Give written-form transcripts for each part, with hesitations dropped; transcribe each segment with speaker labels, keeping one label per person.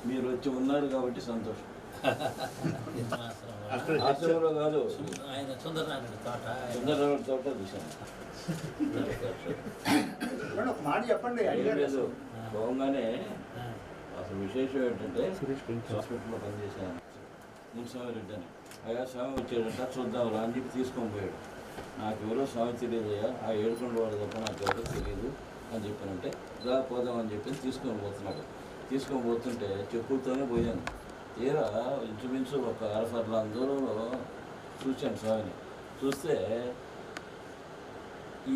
Speaker 1: మీరు వచ్చి ఉన్నారు కాబట్టి సంతోషం. ఆశ్రమంలో కాదు,
Speaker 2: ఆయన సుందరనారాయణ
Speaker 1: తోట చూశాను.
Speaker 3: మాట చెప్పండి.
Speaker 1: లేదు పోగానే అసలు విశేషం ఏంటంటే హాస్పిటల్లో పనిచేశాను మున్స్వామిరెడ్డి అని. అయ్యా స్వామి వచ్చాడంట చూద్దాం రా అని చెప్పి తీసుకొని పోయాడు. నాకు ఎవరో స్వామి తెలియదయ్యా, ఆ ఏడుకొండ వాడు తప్ప నాకు ఎవరో తెలియదు అని చెప్పానంటే రా పోదామని చెప్పి తీసుకొని పోతున్నాడు. తీసుకొని పోతుంటే చెప్పులతోనే పోయాను. తీరా ఇంచుమించు ఒక అరఫర్ల దూరంలో చూశాను స్వామిని. చూస్తే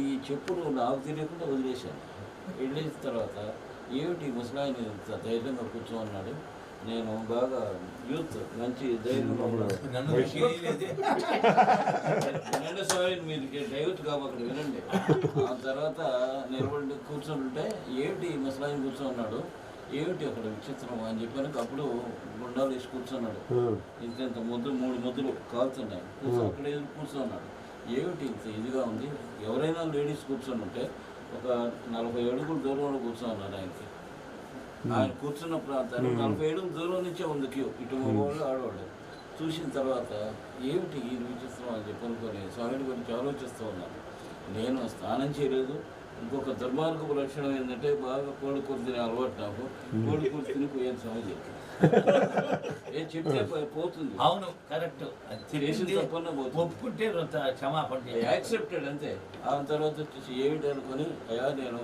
Speaker 1: ఈ చెప్పులు నాకు తెలియకుండా వదిలేశాను. వెళ్ళిన తర్వాత ఏమిటి ముసలాయన ఇంత ధైర్యంగా కూర్చోమన్నాడు. నేను బాగా యూత్ మంచి ధైర్యంగా ఉన్నాడు. వినండి స్వామి, మీరు డ్రైవర్ కాబట్టి వినండి. ఆ తర్వాత నిలబడి కూర్చొని ఏమిటి ముసలాయన కూర్చోమన్నాడు, ఏమిటి అక్కడ విచిత్రం అని చెప్పాను. అప్పుడు గుండాలు వేసి కూర్చున్నాడు. ఇంత ముద్దు 3 ముద్దులు కాలుతున్నాయి. అక్కడ కూర్చున్నాడు. ఏమిటి ఇంత ఇదిగా ఉంది, ఎవరైనా లేడీస్ కూర్చొని ఉంటే ఒక 40 అడుగుల దూరంలో కూర్చోన్నారు. ఆయనకి ఆయన కూర్చున్న ప్రాంతాన్ని 40 అడుగుల దూరం నుంచే ఉంది క్యూ, ఇటు మగవాళ్ళు ఆడవాళ్ళు. చూసిన తర్వాత ఏమిటి ఈ విచిత్రం అని చెప్పి అనుకొని స్వామిని గురించి ఆలోచిస్తూ ఉన్నాను. నేను స్నానం చేయలేదు. ఇంకొక దుర్మార్గపు లక్షణం ఏంటంటే బాగా కోడికూర తినే అలవాటు నాకు. కోడికూర తిని పోయాను స్వామి చెప్పి ఏం చెప్తే పోతుంది.
Speaker 2: అవును, కరెక్ట్.
Speaker 1: తప్పన్నా పోతుంది.
Speaker 2: ఒప్పుకుంటే క్షమాపణ
Speaker 1: యాక్సెప్టెడ్ అంతే. ఆ తర్వాత వచ్చేసి ఏమిటి అనుకొని అయ్యా నేను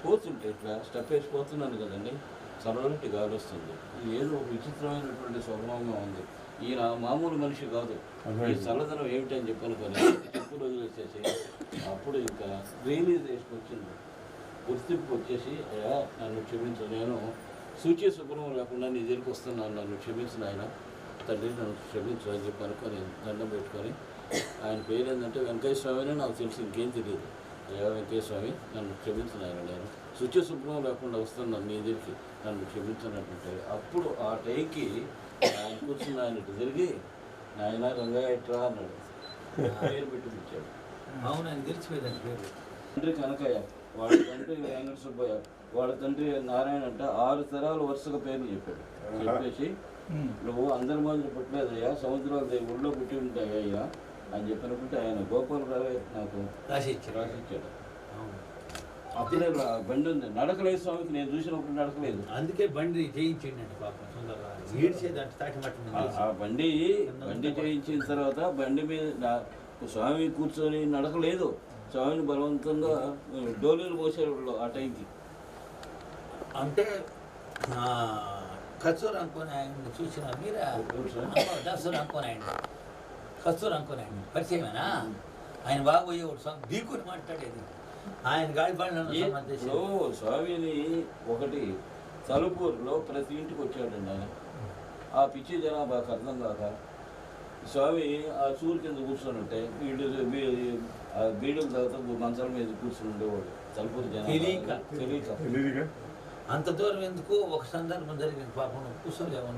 Speaker 1: పోతుంటే ఇట్లా స్టెప్ వేసి పోతున్నాను కదండి, చల్లటి గాలి వస్తుంది. ఇది ఏదో ఒక విచిత్రమైనటువంటి స్వభావంగా ఉంది. ఈయన మామూలు మనిషి కాదు, ఈ చల్లదనం ఏమిటి అని చెప్పి అనుకొని చెప్పులు వదిలేసేసి అప్పుడు ఇంకా రియలైజేషన్ వచ్చింది, గుర్తింపు వచ్చేసి అయ్యా నన్ను క్షమించు, నేను సూచి శుభ్రం లేకుండా నీ దగ్గరికి వస్తున్నాను, నన్ను క్షమించిన ఆయన తండ్రి నన్ను క్షమించు అని చెప్పి అనుకొని దండం పెట్టుకొని ఆయన పేరు ఏంటంటే వెంకయ్య స్వామి అని నాకు తెలిసి ఇంకేం తెలియదు. అయ్యా వెంకయ్య స్వామి నన్ను క్షమించిన ఆయన, నేను శుచి శుభ్రం లేకుండా వస్తున్నాను నీ దగ్గరికి, నన్ను క్షమించినట్టుంటే అప్పుడు ఆ టైంకి ఆయన కూర్చున్న ఆయన తిరిగి నాయన రంగయ్య ఇట్రా అన్నాడు. పేరు పెట్టి పిలిచాడు.
Speaker 2: అవును, ఆయన తెలిసిపోయిందండి పేరు.
Speaker 1: తండ్రి కనకయ్య, వాళ్ళ తండ్రి వెంకట సుబ్బయ్య, వాళ్ళ తండ్రి నారాయణ అంట. 6 తరాలు వరుసగా పేర్లు చెప్పాడు. చెప్పేసి నువ్వు అందరి మాదిరి పుట్టలేదయ్యా, సముద్రాలు ఊళ్ళో పుట్టి ఉంటాయి అయ్యా అని చెప్పినప్పుడు ఆయన గోపాలరావే నాకు రాసిచ్చాడు. అప్పుడే బండి ఉంది, నడకలేదు స్వామికి. నేను చూసినప్పుడు నడకలేదు,
Speaker 2: అందుకే బండి చేయించండి పాపం సుందరరావు.
Speaker 1: ఆ బండి చేయించిన తర్వాత బండి మీద స్వామి కూర్చొని నడకలేదు. స్వామిని బలవంతంగా డోలీలు పోసేవాళ్ళు ఆ టైంకి.
Speaker 2: అంటే కస్తూరు అనుకుని ఆయన చూసిన మీరా దసూరు అనుకుని ఆయన కస్తూరు అనుకుని ఆయన పరిచయమేనా? ఆయన బాగా పోయేవాడు స్వామి, దీకుని మాట్లాడేది ఆయన గాడి బండి.
Speaker 1: స్వామిని ఒకటి తలుపూరులో ప్రతి ఇంటికి వచ్చాడండి ఆయన. ఆ పిచ్చి జనాభాకి అర్థం కాక స్వామి ఆ చూరు కింద కూర్చొని ఉంటే బీడుల తర్వాత మంచాల మీద కూర్చొని ఉండేవాడు. తలుపూరు జనాభా తెలియక
Speaker 2: అంత దూరం ఎందుకు. ఒక సందర్భం జరిగింది పాపం, కూర్చోలేము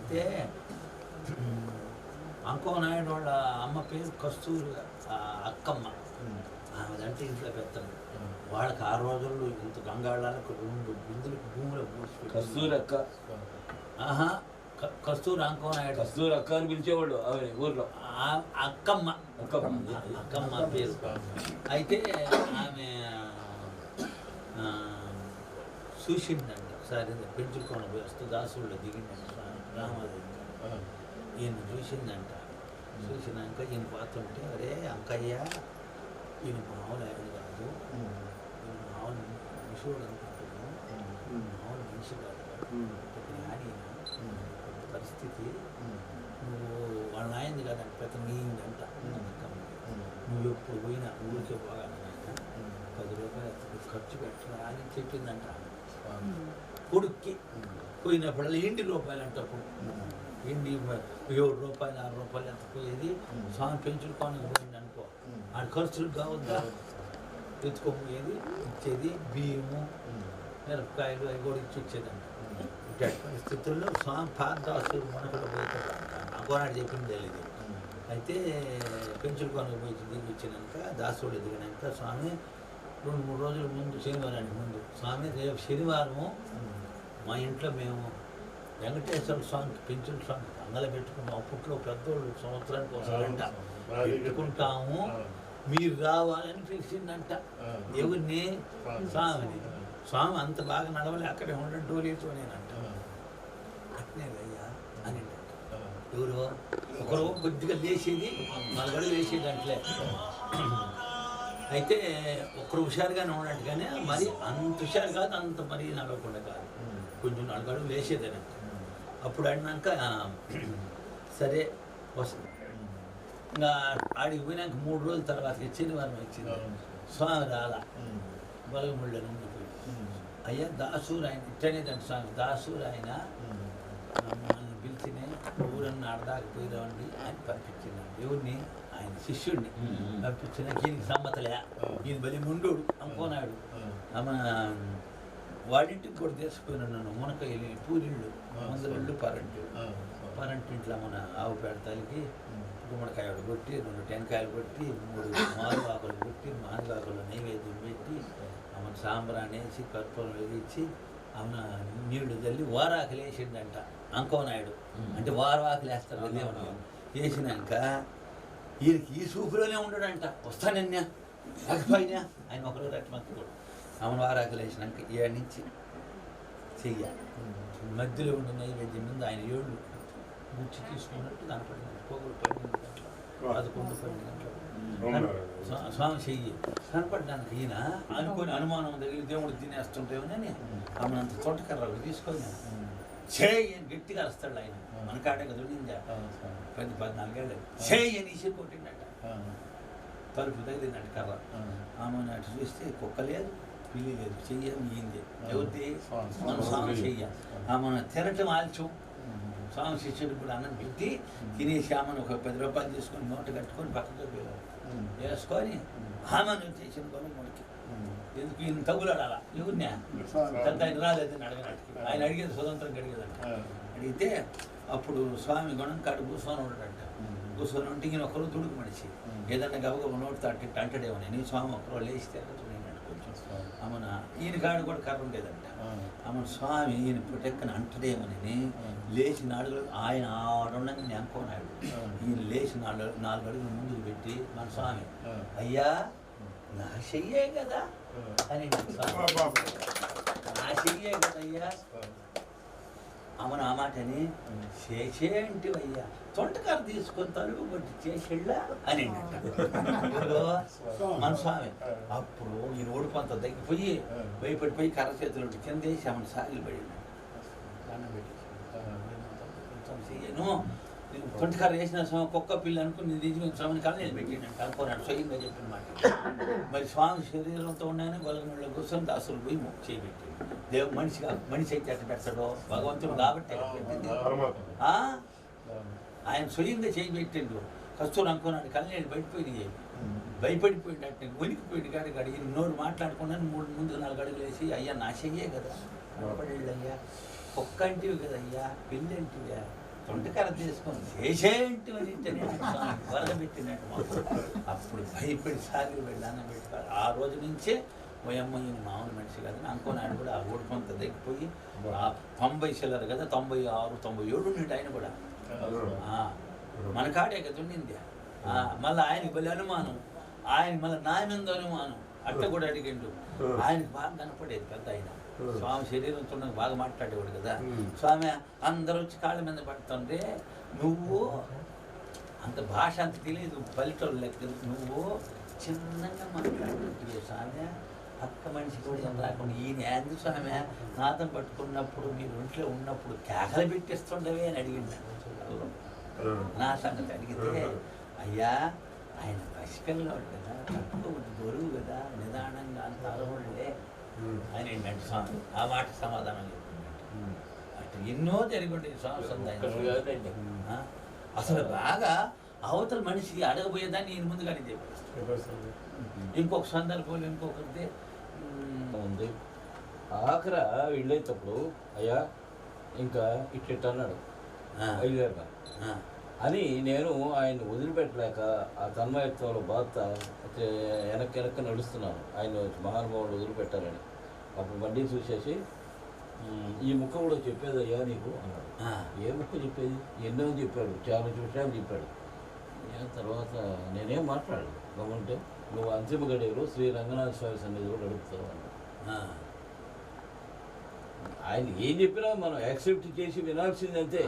Speaker 2: అయితే అంకో నాయుడు వాళ్ళ అమ్మ పేరు కస్తూరి అక్కమ్మ. ఆమెదంటే ఇంట్లో పెద్దలు. వాళ్ళకి 6 రోజుల్లో ఇంత గంగాళాలకు 2 బిందులకు భూమిలో పూడ్చి
Speaker 1: కస్తూరి అక్క.
Speaker 2: కస్తూరి అంకో నాయుడు
Speaker 1: కస్తూరి అక్క అని పిలిచేవాడు ఆమె ఊర్లో.
Speaker 2: అక్కమ్మ అక్కమ్మ పేరు. అయితే ఆమె చూసిందండి ఒకసారి పెంచుకొని వస్తూ దాసుల్లో దిగిందండి రామాదేవి. ఈయన చూసిందంట. చూసినాక ఈయన పోతుంటే అరే అంకయ్య ఈయన మామూలు ఆయన కాదు, ఈయన మామూలు మనుషుడు అనుకుంటున్నాను, మామూలు మనిషి కాదు, జ్ఞాని పరిస్థితి. నువ్వు వాళ్ళ నాయంది కాదంట, పెద్ద నీందంట. నువ్వు ఎప్పుడు పోయినా ఊరికే పోగానే ఆయన 10 రూపాయలు ఖర్చు పెట్టరా అని చెప్పిందంట. కొడుక్కి పోయినప్పుడు ఇంటి రూపాయలు అంటే అప్పుడు ఇంటి 7 రూపాయలు 6 రూపాయలు ఎంత పోయేది. స్వామి పెంచుకోవడానికి పోయింది అనుకో, ఆడ ఖర్చులు కావద్దా, ఎత్తుకోపోయేది ఇచ్చేది. బియ్యము మిరపకాయలు అవి కూడా ఇచ్చి వచ్చేదంట. ఇట్లాంటి పరిస్థితుల్లో స్వామి పాదాసులు మనకులో పోతాడు. అగోనాడు చెప్పింది తెలియదు. అయితే పెంచుకొని పోయి దిగి వచ్చినాక దాసుడు దిగినాక స్వామి 2-3 రోజుల ముందు శనివారానికి ముందు స్వామి రేపు శనివారము మా ఇంట్లో మేము వెంకటేశ్వర స్వామికి పెంచుల స్వామి అంగల పెట్టుకున్నాం. అప్పట్లో పెద్దోళ్ళు సంవత్సరానికి ఒకసారంట పెట్టుకుంటాము, మీరు రావాలని పిలిచిందంట. ఎవరిని? స్వామిని. స్వామి అంత బాగా నడవలే, అక్కడే ఉండడం టోలేతోనేనంట. అట్నే అయ్యా అని ఎవరు ఒకరు కొద్దిగా లేచేది, నలుగురు లేచేది అంటలే. అయితే ఒకరు హుషారుగానే ఉన్నట్టుగానే, మరి అంత హుషారు కాదు, అంత మరీ నడవకుండా కాదు, కొంచెం నలుగురు లేచేదేనంట. అప్పుడు అడినాక సరే వస్తుంది. ఇంకా ఆడికి పోయినాక 3 రోజుల తర్వాత శనివారం వచ్చింది. స్వామి రాలా, బలగముళ్ళ నుండి పోయి, అయ్యా దాసూరు ఆయన ఇట్టనేదండి స్వామి, దాసూరు ఆయన మమ్మల్ని పిలిచినే ఊరన్నా ఆడదాకపోయి రావండి ఆయన పంపించింది. ఎవరిని? ఆయన శిష్యుడిని పంపించిన. ఈయనకి సమ్మతలే, ఈయన బలి ముండోడు అనుకోనాడు. ఆమె వాడింటికి కూడా తీసుకుపోయినా నన్ను మునకాయలు పూరిళ్ళు ముందరిళ్ళు పరంటింట్లో మన ఆవు పెడతానికి గుమ్మడికాయ కొట్టి 2 టెంకాయలు కొట్టి 3 మారువాకులు కొట్టి మారువాకులు నైవేద్యం పెట్టి ఆమెను సాంబ్రాన్ని వేసి కర్పూరం వెలిగించి ఆమె నీళ్లు తల్లి వారాకులు వేసిండంట అంకోనాయుడు. అంటే వారాకులు వేస్తారు వేసినాక ఈయనకి ఈ సూపులోనే ఉండడంట. వస్తానన్యా రకపోయినా ఆయన ఒకరు రక్మత్తుడు. ఆమెను వారాకులు వేసినాక ఏడు నుంచి చెయ్యాలి. మధ్యలో ఉన్న నైవేద్యం మీద ఆయన 7 గుచ్చి తీసుకున్నట్టు కనపడింది. పోగులు 12 గంటలు 11-12 గంటలు స్వామి చెయ్యి కనపడడానికి ఈయన అనుకోని అనుమానం తగిలి దేవుడు తినేస్తుంటేమోనని ఆమె అంత తోటకర్రలు తీసుకొని చేయి అని గట్టిగా వస్తాడు ఆయన. మన కాడే కదా నిందా 10-14 ఏళ్ళు చేయి అని ఇసి కొట్టిందట. తలుపు తగిలిందంట కర్ర. ఆమె అటు చూస్తే కుక్క లేదు, పిల్లి లేదు, చెయ్యని ఈంది. ఎవరిది? మన స్వామి చెయ్య. ఆమె తినటం ఆల్చం. స్వామి శిష్యుడు కూడా అన్నం పెట్టి తినేసి ఆమెను ఒక 10 రూపాయలు తీసుకొని మూట కట్టుకొని పక్కకు వేసుకొని ఆమెను చేసిన గొడవకి ఎందుకు ఈయన తగులాడాలా? ఎవరినా పెద్ద ఆయన రాలేదని అడగనట్టుకి. ఆయన అడిగేది స్వతంత్రంగా అడిగేదంట. అడిగితే అప్పుడు స్వామి గుణం కాడు కూర్చొని ఉంటాడంట. కూర్చొని ఉంటే ఈయన ఒకరు దుడుకు మనిషి ఏదన్నా గబగబ నోటితో అంటాడేమని. నీ స్వామి ఒకరు లేచితే కొంచెం ఆమెన ఈయన కాడు కూడా కర్ర ఉండేదంట. ఆమెను స్వామి ఈయన పుట్టెక్కన అంటడేమని లేచి 4 అడుగులు ఆయన ఆడుండగా నేను అనుకోనాడు. ఈయన లేచి 4 అడుగులు ముందుకు పెట్టి మన స్వామి అయ్యా నా చెయ్యే కదా అని, నా చెయ్యే కదయ్యా అమ్మను ఆ మాటని చేసేంటివయ్యా తొంటకారు తీసుకొని తలుపు కొట్టి చేసేళ్ళా అని మన స్వామి. అప్పుడు ఈయన ఓడిపోంత తగ్గిపోయి భయపడిపోయి కర్ర చేతులు కిందేసి ఆమెను సాగిలు పడింది. దండం పెట్టేసి చెయ్యను తొంటకారు వేసిన స్వామి కుక్క పిల్ల అనుకుని నిజమైన స్వామిని కాదు నేను పెట్టినంట అనుకోనాడు. స్వయంగా చెప్పిన మాట. మరి స్వామి శరీరంతో ఉన్నాయని గొలగముళ్ళ కూర్చొని దాసులు పోయి చేయబెట్టి దేవుడు మనిషి అయితే ఎట్ట పెడతాడో భగవంతుడు కాబట్టి ఆయన స్వయంగా చేయబెట్టిండు. కస్తూరు అనుకున్నాడు. కళ్ళని బయటపోయి భయపడిపోయింది. అంటే వణికిపోయింది. కాడికి అడిగి నోరు మాట్లాడుకున్నాను. 3 ముందు 4 అడుగులు వేసి అయ్యా నా చెయ్యే కదా కనపడేళ్ళు అయ్యా కుక్క అంటివి కదయ్యా పిల్లి అంటివా తొంటకర తీసుకొని చేసేంటివని వరగబెట్టినట్టు. అప్పుడు భయపడి సాగి వెళ్ళి అన్నం పెట్టుకోవాలి. ఆ రోజు నుంచే ఓయమ్మ ఈయన మామూలు మనిషి కదా అనుకోనాడు. కూడా ఆ ఓడిపోంత దగ్గిపోయి ఆ 90 చిల్లర కదా 96, 97 ఉండి ఆయన కూడా మన కాడే కదా ఉండింది. మళ్ళీ ఆయనకి బలి అనుమానం, ఆయన మళ్ళీ నా మీద అనుమానం అట్ట కూడా అడిగిండు. ఆయనకి బాగా కనపడేది పెద్ద ఆయన. స్వామి శరీరంతో బాగా మాట్లాడేవాడు కదా. స్వామి అందరూ వచ్చి కాళ్ళ మీద పడుతుంటే నువ్వు అంత భాష అంత తెలియదు పల్లెటూరు లెక్క, నువ్వు చిన్నగా మాట్లాడుతుంటే స్వామి పక్క మనిషి కూడా ఏం రాకుండా ఈయన ఏంది స్వామి నాదం పట్టుకున్నప్పుడు మీరు ఒంట్లో ఉన్నప్పుడు కేకలు పెట్టిస్తుండవే అని అడిగింది. నా సంగతి అడిగితే అయ్యా ఆయన పసిపిల్లవాడు కదా తక్కువ బరువు కదా నిదానంగా అంత అలవాళ్ళే ఆయన ఏంటంటే స్వామి ఆ మాట సమాధానం చెప్తున్నట్టు. అటు ఎన్నో జరిగి ఉండే స్వామి అసలు బాగా అవతల మనిషి అడగబోయేదాన్ని ఈయన ముందుగానే చెప్పేస్తాడు. ఇంకొక సందర్భంలో ఇంకొకరిదే
Speaker 1: ఉంది. ఆఖర వెళ్ళేటప్పుడు అయ్యా ఇంకా ఇట్ట అన్నాడు బయలుదేరగా అని నేను ఆయన వదిలిపెట్టలేక ఆ తన్మయత్వంలో బాధ వెనక్కి నడుస్తున్నాను. ఆయన మహానుభావుడు వదిలిపెట్టారని అప్పుడు బండి చూసేసి ఈ ముక్క కూడా చెప్పేదయ్యా నీకు అన్నాడు. ఏ ముక్క చెప్పేది? ఎన్నో చెప్పాడు, చాలా విషయాలు చెప్పాడు. తర్వాత నేనేం మాట్లాడలేదు. గమ్ముంటే నువ్వు అంతిమ గడియలో శ్రీ రంగనాథ స్వామి సన్నిధి కూడా అడుగుతావు అన్నాడు. ఆయన ఏం చెప్పినా మనం యాక్సెప్ట్ చేసి వినాల్సింది అంతే.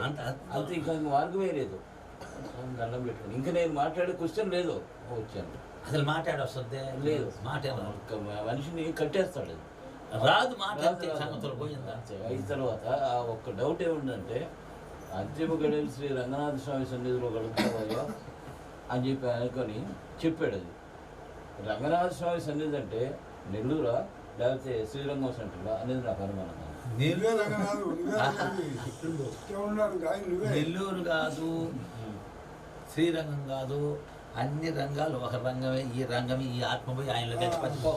Speaker 1: అంతే, ఇంకా మార్గమే లేదు. దండం పెట్టుకుని ఇంకా నేను మాట్లాడే క్వశ్చన్ లేదు. వచ్చాను
Speaker 2: అసలు మాట్లాడొస్తుంది
Speaker 1: లేదు, మనిషిని కట్టేస్తాడు,
Speaker 2: రాదు మాట్లాడితే సంగతులు పోయిందా.
Speaker 1: అయిన తర్వాత ఆ ఒక్క డౌట్ ఏముందంటే అంతిమ గడియలు శ్రీ రంగనాథ స్వామి సన్నిధిలో గడుపుతావయ్యా అని చెప్పి అనుకొని చెప్పాడు. అది రంగనాథ స్వామి సన్నిధి అంటే నెల్లూరా లేకపోతే శ్రీరంగం సెంటర్లా అనేది నాకు అనుమానం.
Speaker 2: నెల్లూరు కాదు, శ్రీరంగం కాదు, అన్ని రంగాలు ఒక రంగమే. ఈ రంగమే, ఈ ఆత్మపోయి ఆయనలో గడిపో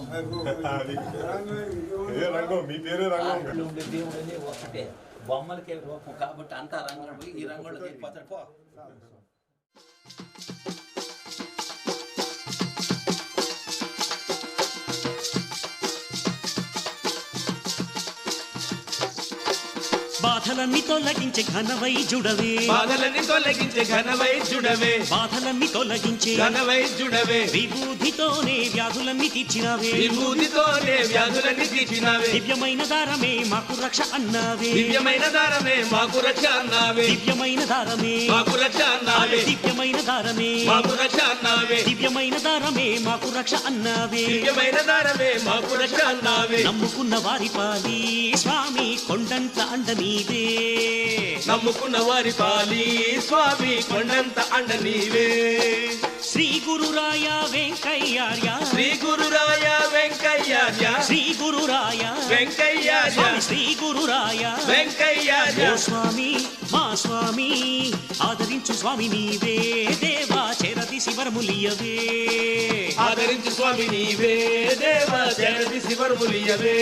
Speaker 2: దేవుడని ఒకటే, బొమ్మలకే రూపం కాబట్టి అంతా రంగం పోయి ఈ రంగంలో గడిపోతాడు. పో
Speaker 4: బాధలన్నీ తొలగించే ఘనవైద్యుడవే,
Speaker 5: బాధలన్నీ తొలగించే ఘనవైద్యుడవే,
Speaker 4: బాధలన్నీ తొలగించే
Speaker 5: ఘనవైద్యుడవే,
Speaker 4: విభూతితోనే వ్యాధులన్నీ తీర్చినావే,
Speaker 5: విభూతితోనే వ్యాధులన్నీ తీర్చినావే,
Speaker 4: దివ్యమైన దారమే మాకు రక్ష అన్నావే,
Speaker 5: దివ్యమైన దారమే మాకు రక్ష అన్నావే,
Speaker 4: దివ్యమైన దారమే
Speaker 5: మాకు రక్ష అన్నావే,
Speaker 4: దివ్యమైన దారమే
Speaker 5: మాకు రక్ష అన్నావే,
Speaker 4: దివ్యమైన దారమే మాకు రక్ష అన్నావే,
Speaker 5: దివ్యమైన దారమే మాకు రక్ష అన్నావే.
Speaker 4: నమ్ముకున్న వారి పాలి స్వామి కొండంత అండ నీవే,
Speaker 5: నమ్ముకున్న వారి పాలి స్వామి కొండంత అండ నీవే.
Speaker 4: శ్రీ గురురాయ వెంకయ్యార్య,
Speaker 5: శ్రీ గురురాయ వెంకయ్యార్య,
Speaker 4: శ్రీ గురురాయ
Speaker 5: వెంకయ్యార్య,
Speaker 4: శ్రీ గురురాయ
Speaker 5: వెంకయ్యార్య.
Speaker 4: ఓ స్వామి మా స్వామి ఆదరించు స్వామి నీవే, దేవా చెరది శివరములియవే,
Speaker 5: ఆదరించు స్వామి నీవే, దేవ జగతి శివరములియవే.